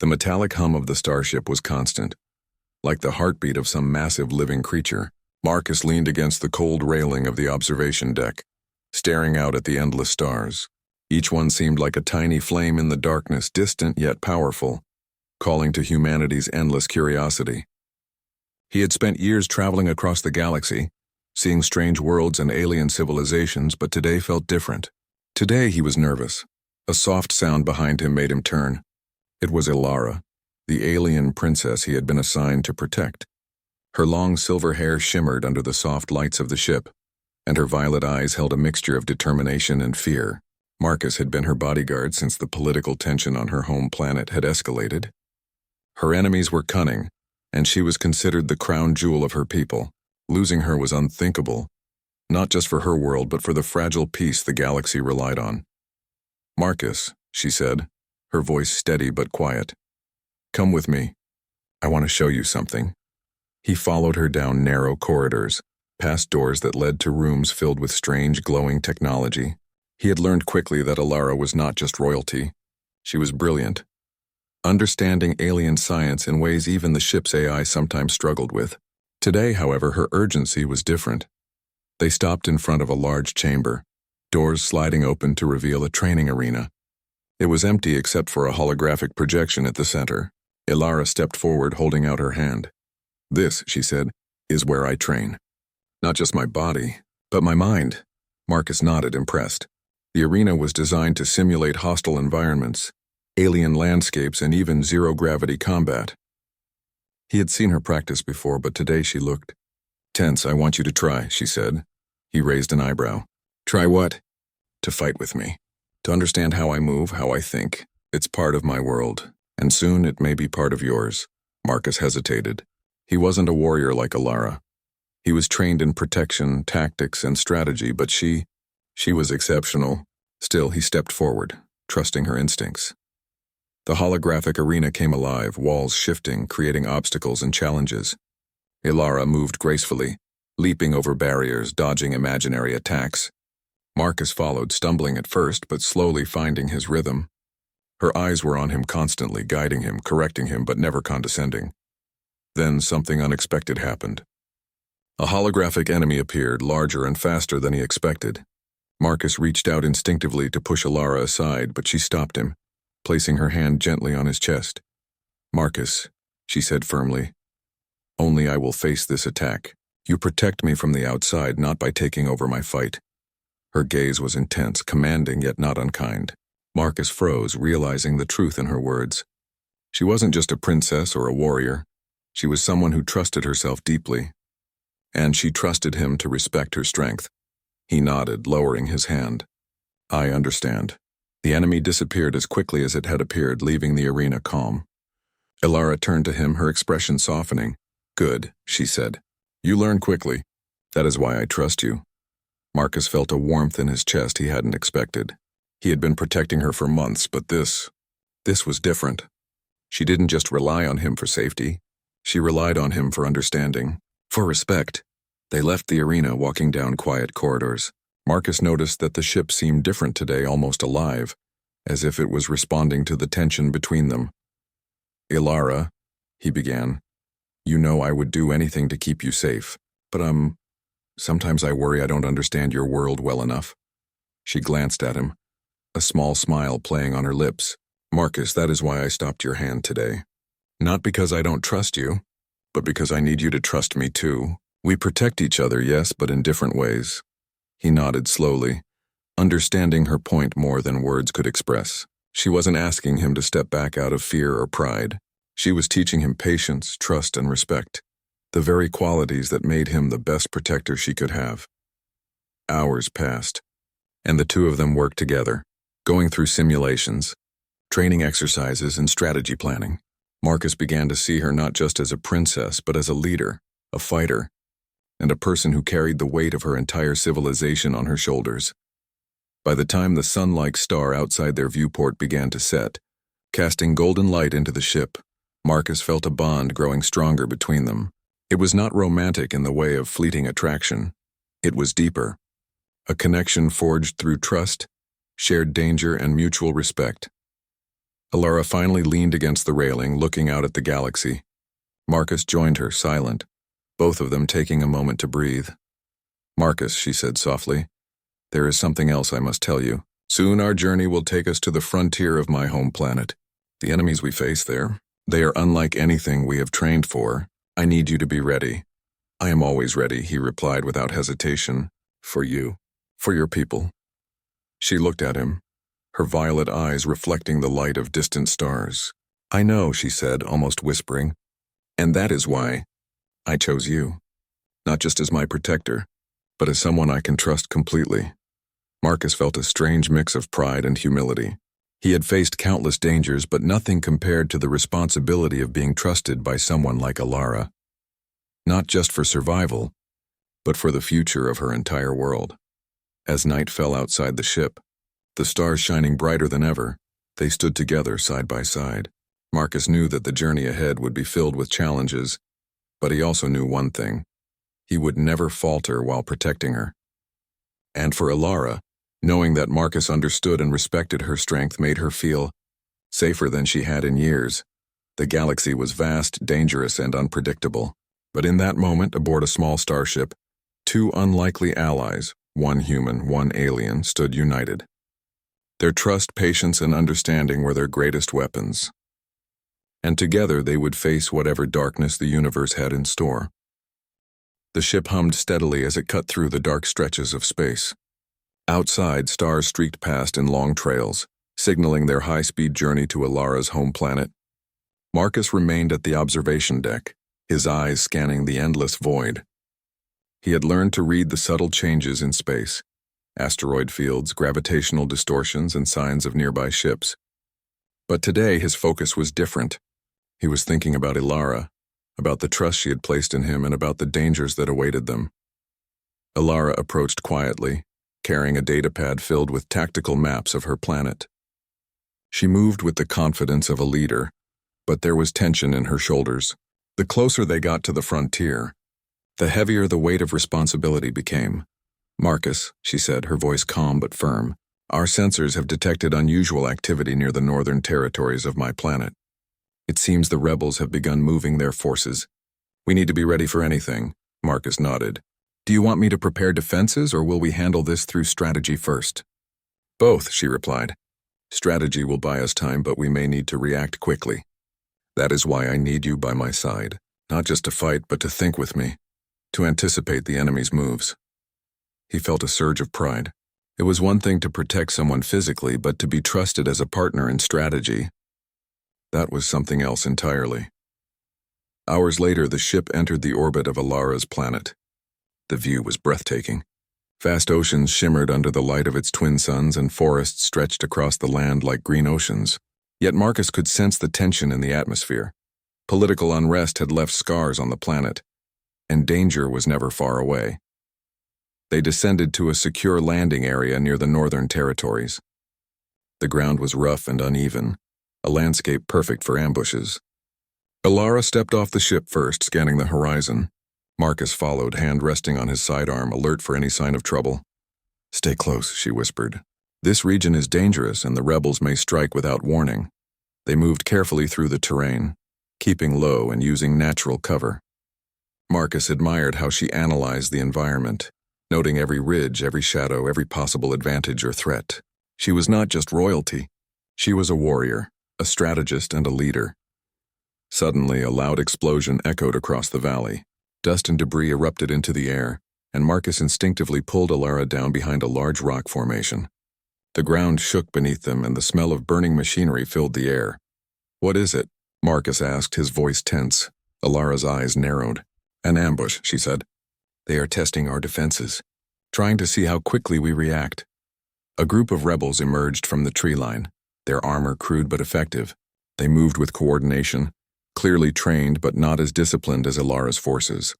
The metallic hum of the starship was constant, like the heartbeat of some massive living creature. Marcus leaned against the cold railing of the observation deck, staring out at the endless stars. Each one seemed like a tiny flame in the darkness, distant yet powerful, calling to humanity's endless curiosity. He had spent years traveling across the galaxy, seeing strange worlds and alien civilizations, but today felt different. Today he was nervous. A soft sound behind him made him turn. It was Ilara, the alien princess he had been assigned to protect. Her long silver hair shimmered under the soft lights of the ship, and her violet eyes held a mixture of determination and fear. Marcus had been her bodyguard since the political tension on her home planet had escalated. Her enemies were cunning, and she was considered the crown jewel of her people. Losing her was unthinkable, not just for her world but for the fragile peace the galaxy relied on. "Marcus," she said, her voice steady but quiet. "Come with me. I want to show you something." He followed her down narrow corridors, past doors that led to rooms filled with strange glowing technology. He had learned quickly that Ilara was not just royalty. She was brilliant, understanding alien science in ways even the ship's AI sometimes struggled with. Today, however, her urgency was different. They stopped in front of a large chamber, doors sliding open to reveal a training arena. It was empty except for a holographic projection at the center. Ilara stepped forward, holding out her hand. "This," she said, "is where I train. Not just my body, but my mind." Marcus nodded, impressed. The arena was designed to simulate hostile environments, alien landscapes, and even zero-gravity combat. He had seen her practice before, but today she looked tense. "I want you to try," she said. He raised an eyebrow. "Try what?" "To fight with me. To understand how I move, how I think. It's part of my world, and soon it may be part of yours." Marcus hesitated. He wasn't a warrior like Ilara. He was trained in protection, tactics, and strategy, but she was exceptional. Still, he stepped forward, trusting her instincts. The holographic arena came alive, walls shifting, creating obstacles and challenges. Ilara moved gracefully, leaping over barriers, dodging imaginary attacks. Marcus followed, stumbling at first, but slowly finding his rhythm. Her eyes were on him constantly, guiding him, correcting him, but never condescending. Then something unexpected happened. A holographic enemy appeared, larger and faster than he expected. Marcus reached out instinctively to push Ilara aside, but she stopped him, placing her hand gently on his chest. "Marcus," she said firmly, "only I will face this attack. You protect me from the outside, not by taking over my fight." Her gaze was intense, commanding yet not unkind. Marcus froze, realizing the truth in her words. She wasn't just a princess or a warrior. She was someone who trusted herself deeply. And she trusted him to respect her strength. He nodded, lowering his hand. "I understand." The enemy disappeared as quickly as it had appeared, leaving the arena calm. Ilara turned to him, her expression softening. "Good," she said. "You learn quickly. That is why I trust you." Marcus felt a warmth in his chest he hadn't expected. He had been protecting her for months, but this was different. She didn't just rely on him for safety. She relied on him for understanding, for respect. They left the arena, walking down quiet corridors. Marcus noticed that the ship seemed different today, almost alive, as if it was responding to the tension between them. "Ilara," he began, "you know I would do anything to keep you safe, but sometimes I worry I don't understand your world well enough." She glanced at him, a small smile playing on her lips. "Marcus, that is why I stopped your hand today. Not because I don't trust you, but because I need you to trust me too. We protect each other, yes, but in different ways." He nodded slowly, understanding her point more than words could express. She wasn't asking him to step back out of fear or pride. She was teaching him patience, trust, and respect, the very qualities that made him the best protector she could have. Hours passed, and the two of them worked together, going through simulations, training exercises, and strategy planning. Marcus began to see her not just as a princess, but as a leader, a fighter, and a person who carried the weight of her entire civilization on her shoulders. By the time the sun-like star outside their viewport began to set, casting golden light into the ship, Marcus felt a bond growing stronger between them. It was not romantic in the way of fleeting attraction. It was deeper, a connection forged through trust, shared danger, and mutual respect. Alara finally leaned against the railing, looking out at the galaxy. Marcus joined her, silent, both of them taking a moment to breathe. "Marcus," she said softly, "there is something else I must tell you. Soon our journey will take us to the frontier of my home planet. The enemies we face there, they are unlike anything we have trained for. I need you to be ready." "I am always ready," he replied without hesitation. "For you, for your people." She looked at him, her violet eyes reflecting the light of distant stars. "I know," she said, almost whispering, "and that is why I chose you. Not just as my protector, but as someone I can trust completely." Marcus felt a strange mix of pride and humility. He had faced countless dangers, but nothing compared to the responsibility of being trusted by someone like Alara. Not just for survival, but for the future of her entire world. As night fell outside the ship, the stars shining brighter than ever, they stood together side by side. Marcus knew that the journey ahead would be filled with challenges, but he also knew one thing: he would never falter while protecting her. And for Alara, knowing that Marcus understood and respected her strength made her feel safer than she had in years. The galaxy was vast, dangerous, and unpredictable. But in that moment, aboard a small starship, two unlikely allies, one human, one alien, stood united. Their trust, patience, and understanding were their greatest weapons. And together they would face whatever darkness the universe had in store. The ship hummed steadily as it cut through the dark stretches of space. Outside, stars streaked past in long trails, signaling their high-speed journey to Alara's home planet. Marcus remained at the observation deck, his eyes scanning the endless void. He had learned to read the subtle changes in space: asteroid fields, gravitational distortions, and signs of nearby ships. But today his focus was different. He was thinking about Alara, about the trust she had placed in him, and about the dangers that awaited them. Alara approached quietly, carrying a datapad filled with tactical maps of her planet. She moved with the confidence of a leader, but there was tension in her shoulders. The closer they got to the frontier, the heavier the weight of responsibility became. "Marcus," she said, her voice calm but firm, "our sensors have detected unusual activity near the northern territories of my planet. It seems the rebels have begun moving their forces. We need to be ready for anything." Marcus nodded. "Do you want me to prepare defenses, or will we handle this through strategy first?" "Both," she replied. "Strategy will buy us time, but we may need to react quickly. That is why I need you by my side, not just to fight, but to think with me, to anticipate the enemy's moves." He felt a surge of pride. It was one thing to protect someone physically, but to be trusted as a partner in strategy, that was something else entirely. Hours later, the ship entered the orbit of Alara's planet. The view was breathtaking. Vast oceans shimmered under the light of its twin suns, and forests stretched across the land like green oceans. Yet Marcus could sense the tension in the atmosphere. Political unrest had left scars on the planet, and danger was never far away. They descended to a secure landing area near the northern territories. The ground was rough and uneven, a landscape perfect for ambushes. Alara stepped off the ship first, scanning the horizon. Marcus followed, hand resting on his sidearm, alert for any sign of trouble. "Stay close," she whispered. "This region is dangerous, and the rebels may strike without warning." They moved carefully through the terrain, keeping low and using natural cover. Marcus admired how she analyzed the environment, noting every ridge, every shadow, every possible advantage or threat. She was not just royalty. She was a warrior, a strategist, and a leader. Suddenly, a loud explosion echoed across the valley. Dust and debris erupted into the air, and Marcus instinctively pulled Alara down behind a large rock formation. The ground shook beneath them, and the smell of burning machinery filled the air. "What is it?" Marcus asked, his voice tense. Alara's eyes narrowed. "An ambush," she said. "They are testing our defenses, trying to see how quickly we react." A group of rebels emerged from the tree line, their armor crude but effective. They moved with coordination, clearly trained but not as disciplined as Alara's forces.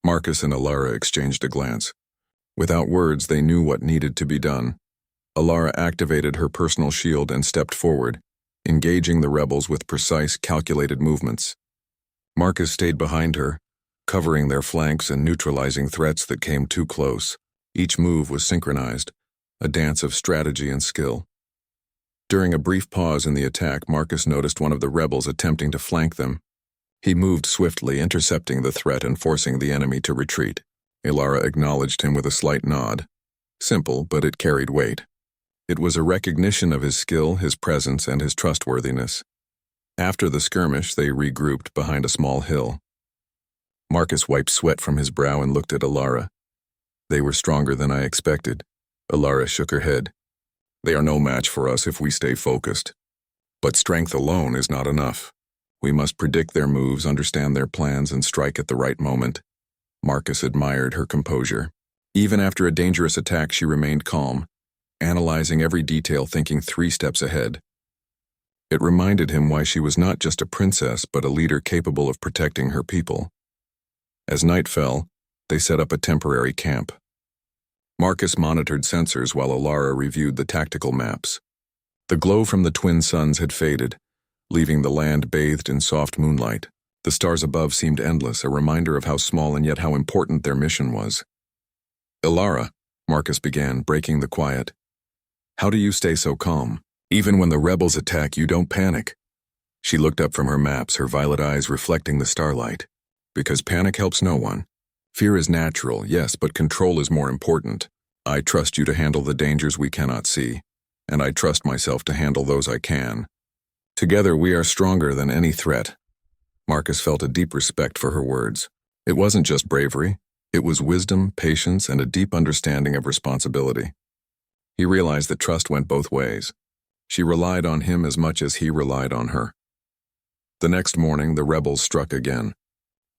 Marcus and Alara exchanged a glance. Without words, they knew what needed to be done. Alara activated her personal shield and stepped forward, engaging the rebels with precise, calculated movements. Marcus stayed behind her, covering their flanks and neutralizing threats that came too close. Each move was synchronized, a dance of strategy and skill. During a brief pause in the attack, Marcus noticed one of the rebels attempting to flank them. He moved swiftly, intercepting the threat and forcing the enemy to retreat. Ilara acknowledged him with a slight nod. Simple, but it carried weight. It was a recognition of his skill, his presence, and his trustworthiness. After the skirmish, they regrouped behind a small hill. Marcus wiped sweat from his brow and looked at Ilara. They were stronger than I expected. Ilara shook her head. They are no match for us if we stay focused. But strength alone is not enough. We must predict their moves, understand their plans, and strike at the right moment. Marcus admired her composure. Even after a dangerous attack, she remained calm, analyzing every detail, thinking 3 steps ahead. It reminded him why she was not just a princess, but a leader capable of protecting her people. As night fell, they set up a temporary camp. Marcus monitored sensors while Ilara reviewed the tactical maps. The glow from the twin suns had faded, leaving the land bathed in soft moonlight. The stars above seemed endless, a reminder of how small and yet how important their mission was. Ilara, Marcus began, breaking the quiet. How do you stay so calm? Even when the rebels attack, you don't panic. She looked up from her maps, her violet eyes reflecting the starlight. Because panic helps no one. Fear is natural, yes, but control is more important. I trust you to handle the dangers we cannot see, and I trust myself to handle those I can. Together we are stronger than any threat. Marcus felt a deep respect for her words. It wasn't just bravery, it was wisdom, patience, and a deep understanding of responsibility. He realized that trust went both ways. She relied on him as much as he relied on her. The next morning, the rebels struck again.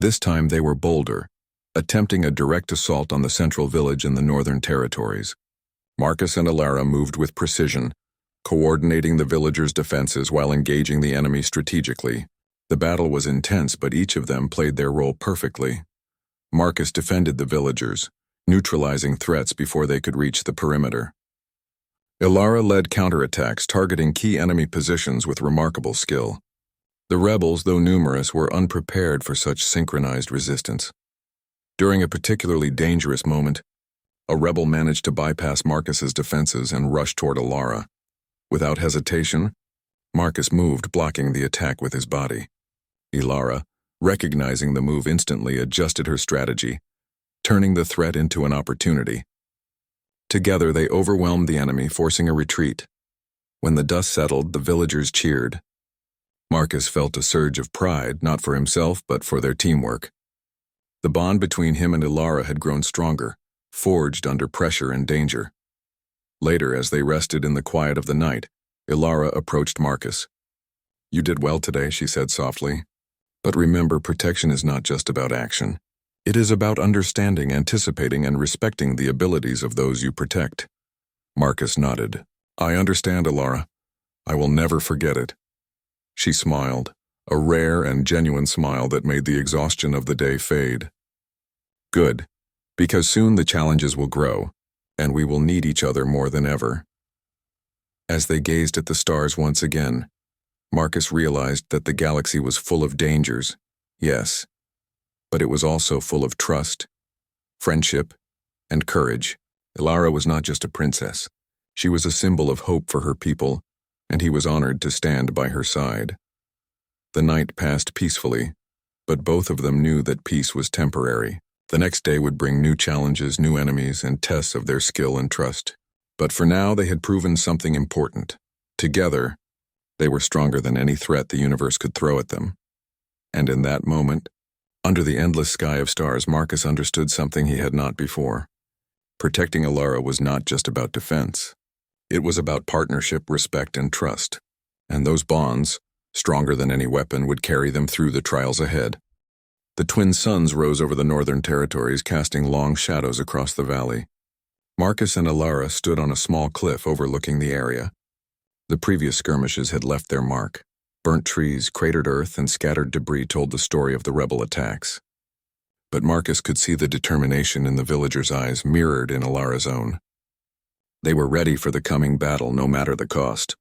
This time they were bolder, attempting a direct assault on the central village in the Northern Territories. Marcus and Ilara moved with precision, coordinating the villagers' defenses while engaging the enemy strategically. The battle was intense, but each of them played their role perfectly. Marcus defended the villagers, neutralizing threats before they could reach the perimeter. Ilara led counterattacks, targeting key enemy positions with remarkable skill. The rebels, though numerous, were unprepared for such synchronized resistance. During a particularly dangerous moment, a rebel managed to bypass Marcus's defenses and rush toward Ilara. Without hesitation, Marcus moved, blocking the attack with his body. Ilara, recognizing the move, instantly adjusted her strategy, turning the threat into an opportunity. Together they overwhelmed the enemy, forcing a retreat. When the dust settled, the villagers cheered. Marcus felt a surge of pride, not for himself, but for their teamwork. The bond between him and Ilara had grown stronger, forged under pressure and danger. Later, as they rested in the quiet of the night, Ilara approached Marcus. You did well today, she said softly. But remember, protection is not just about action. It is about understanding, anticipating, and respecting the abilities of those you protect. Marcus nodded. I understand, Ilara. I will never forget it. She smiled, a rare and genuine smile that made the exhaustion of the day fade. Good, because soon the challenges will grow, and we will need each other more than ever. As they gazed at the stars once again, Marcus realized that the galaxy was full of dangers, yes, but it was also full of trust, friendship, and courage. Ilara was not just a princess. She was a symbol of hope for her people, and he was honored to stand by her side. The night passed peacefully, but both of them knew that peace was temporary. The next day would bring new challenges, new enemies, and tests of their skill and trust. But for now, they had proven something important. Together, they were stronger than any threat the universe could throw at them. And in that moment, under the endless sky of stars, Marcus understood something he had not before. Protecting Ilara was not just about defense. It was about partnership, respect, and trust. And those bonds, stronger than any weapon, would carry them through the trials ahead. The twin suns rose over the Northern Territories, casting long shadows across the valley. Marcus and Ilara stood on a small cliff overlooking the area. The previous skirmishes had left their mark. Burnt trees, cratered earth, and scattered debris told the story of the rebel attacks. But Marcus could see the determination in the villagers' eyes, mirrored in Ilara's own. They were ready for the coming battle, no matter the cost.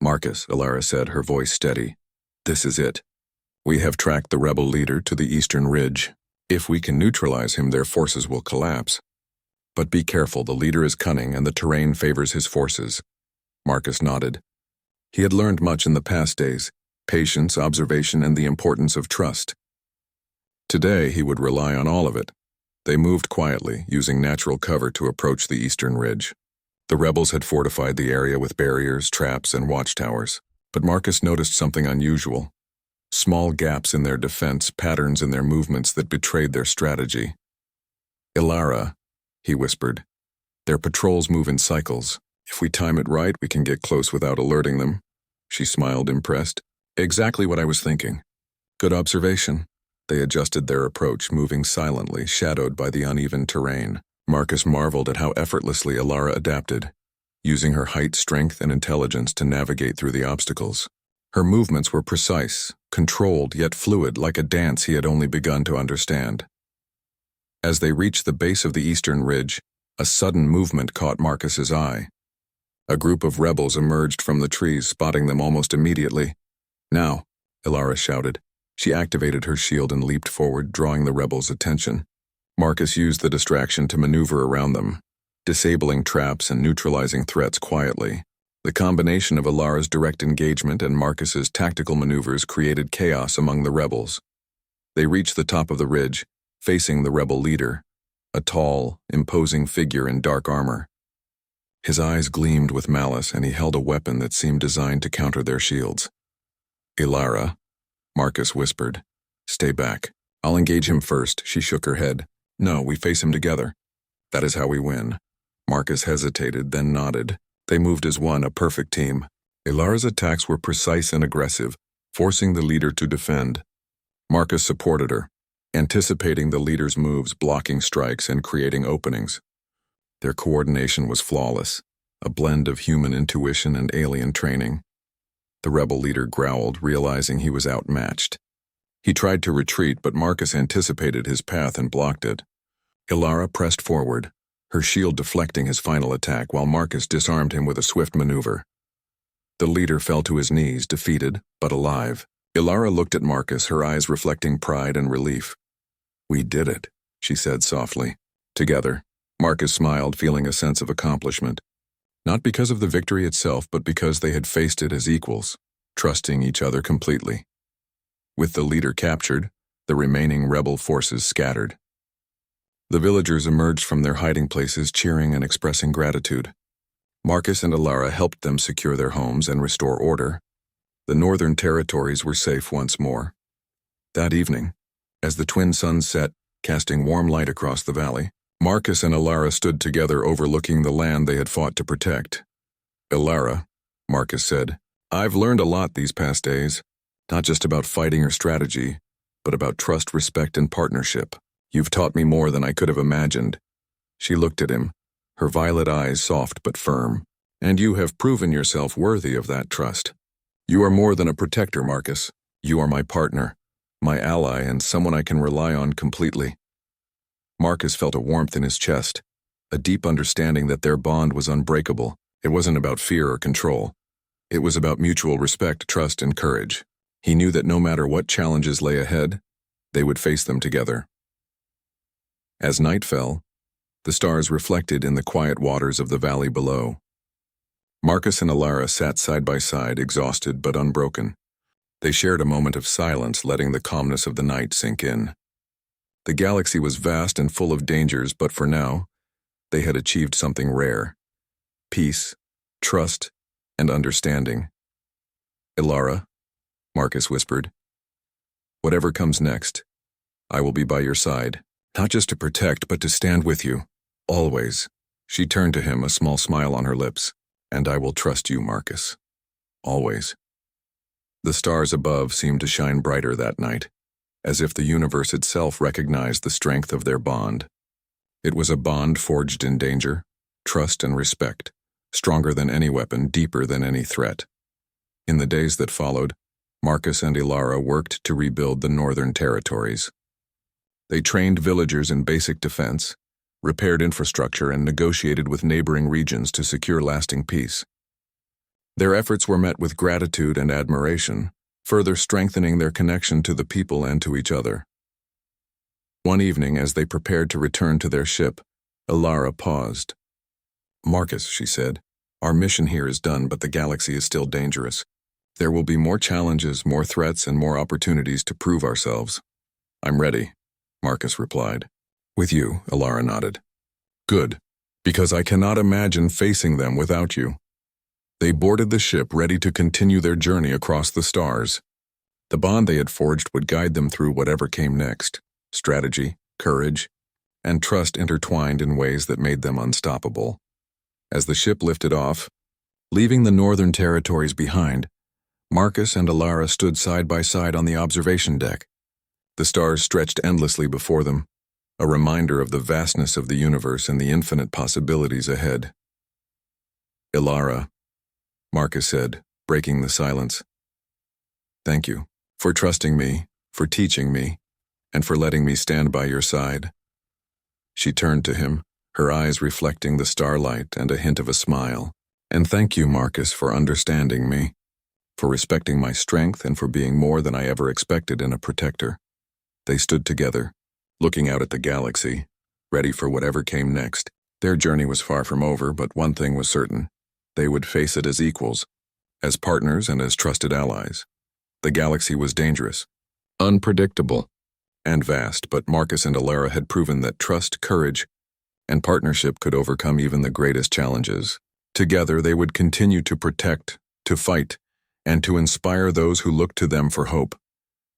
Marcus, Ilara said, her voice steady. This is it. We have tracked the rebel leader to the eastern ridge. If we can neutralize him, their forces will collapse. But be careful, the leader is cunning and the terrain favors his forces. Marcus nodded. He had learned much in the past days: patience, observation, and the importance of trust. Today, he would rely on all of it. They moved quietly, using natural cover to approach the eastern ridge. The rebels had fortified the area with barriers, traps, and watchtowers, but Marcus noticed something unusual: small gaps in their defense, patterns in their movements that betrayed their strategy. "Ilara," he whispered, "their patrols move in cycles. If we time it right, we can get close without alerting them." She smiled, impressed. "Exactly what I was thinking." "Good observation." They adjusted their approach, moving silently, shadowed by the uneven terrain. Marcus marveled at how effortlessly Ilara adapted, using her height, strength, and intelligence to navigate through the obstacles. Her movements were precise, controlled, yet fluid, like a dance he had only begun to understand. As they reached the base of the eastern ridge, a sudden movement caught Marcus's eye. A group of rebels emerged from the trees, spotting them almost immediately. "Now," Ilara shouted. She activated her shield and leaped forward, drawing the rebels' attention. Marcus used the distraction to maneuver around them, disabling traps and neutralizing threats quietly. The combination of Ilara's direct engagement and Marcus's tactical maneuvers created chaos among the rebels. They reached the top of the ridge, facing the rebel leader, a tall, imposing figure in dark armor. His eyes gleamed with malice, and he held a weapon that seemed designed to counter their shields. "Ilara," Marcus whispered. "Stay back. I'll engage him first." She shook her head. "No, we face him together. That is how we win." Marcus hesitated, then nodded. They moved as one, a perfect team. Ilara's attacks were precise and aggressive, forcing the leader to defend. Marcus supported her, anticipating the leader's moves, blocking strikes, and creating openings. Their coordination was flawless, a blend of human intuition and alien training. The rebel leader growled, realizing he was outmatched. He tried to retreat, but Marcus anticipated his path and blocked it. Ilara pressed forward, her shield deflecting his final attack, while Marcus disarmed him with a swift maneuver. The leader fell to his knees, defeated, but alive. Ilara looked at Marcus, her eyes reflecting pride and relief. "We did it," she said softly. "Together." Marcus smiled, feeling a sense of accomplishment. Not because of the victory itself, but because they had faced it as equals, trusting each other completely. With the leader captured, the remaining rebel forces scattered. The villagers emerged from their hiding places, cheering and expressing gratitude. Marcus and Ilara helped them secure their homes and restore order. The northern territories were safe once more. That evening, as the twin suns set, casting warm light across the valley, Marcus and Ilara stood together overlooking the land they had fought to protect. "Ilara," Marcus said, "I've learned a lot these past days, not just about fighting or strategy, but about trust, respect, and partnership. You've taught me more than I could have imagined." She looked at him, her violet eyes soft but firm. "And you have proven yourself worthy of that trust. You are more than a protector, Marcus. You are my partner, my ally, and someone I can rely on completely." Marcus felt a warmth in his chest, a deep understanding that their bond was unbreakable. It wasn't about fear or control. It was about mutual respect, trust, and courage. He knew that no matter what challenges lay ahead, they would face them together. As night fell, the stars reflected in the quiet waters of the valley below. Marcus and Ilara sat side by side, exhausted but unbroken. They shared a moment of silence, letting the calmness of the night sink in. The galaxy was vast and full of dangers, but for now, they had achieved something rare: peace, trust, and understanding. "Ilara," Marcus whispered, "whatever comes next, I will be by your side, not just to protect, but to stand with you, always." She turned to him, a small smile on her lips. "And I will trust you, Marcus. Always." The stars above seemed to shine brighter that night, as if the universe itself recognized the strength of their bond. It was a bond forged in danger, trust, and respect, stronger than any weapon, deeper than any threat. In the days that followed, Marcus and Ilara worked to rebuild the northern territories. They trained villagers in basic defense, repaired infrastructure, and negotiated with neighboring regions to secure lasting peace. Their efforts were met with gratitude and admiration, further strengthening their connection to the people and to each other. One evening, as they prepared to return to their ship, Ilara paused. "Marcus," she said, Our mission here is done, but the galaxy is still dangerous. There will be more challenges, more threats, and more opportunities to prove ourselves. I'm ready, Marcus replied. With you, Alara nodded. Good, because I cannot imagine facing them without you. They boarded the ship, ready to continue their journey across the stars. The bond they had forged would guide them through whatever came next. Strategy, courage, and trust intertwined in ways that made them unstoppable. As the ship lifted off, leaving the northern territories behind, Marcus and Alara stood side by side on the observation deck. The stars stretched endlessly before them, a reminder of the vastness of the universe and the infinite possibilities ahead. Alara, Marcus said, breaking the silence. Thank you for trusting me, for teaching me, and for letting me stand by your side. She turned to him, her eyes reflecting the starlight and a hint of a smile. And thank you, Marcus, for understanding me, for respecting my strength, and for being more than I ever expected in a protector. They stood together, looking out at the galaxy, ready for whatever came next. Their journey was far from over, but one thing was certain. They would face it as equals, as partners and as trusted allies. The galaxy was dangerous, unpredictable, and vast, but Marcus and Alara had proven that trust, courage, and partnership could overcome even the greatest challenges. Together, they would continue to protect, to fight, and to inspire those who looked to them for hope.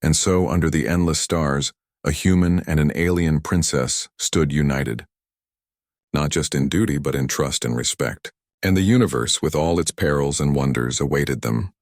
And so, under the endless stars, a human and an alien princess stood united. Not just in duty, but in trust and respect. And the universe, with all its perils and wonders, awaited them.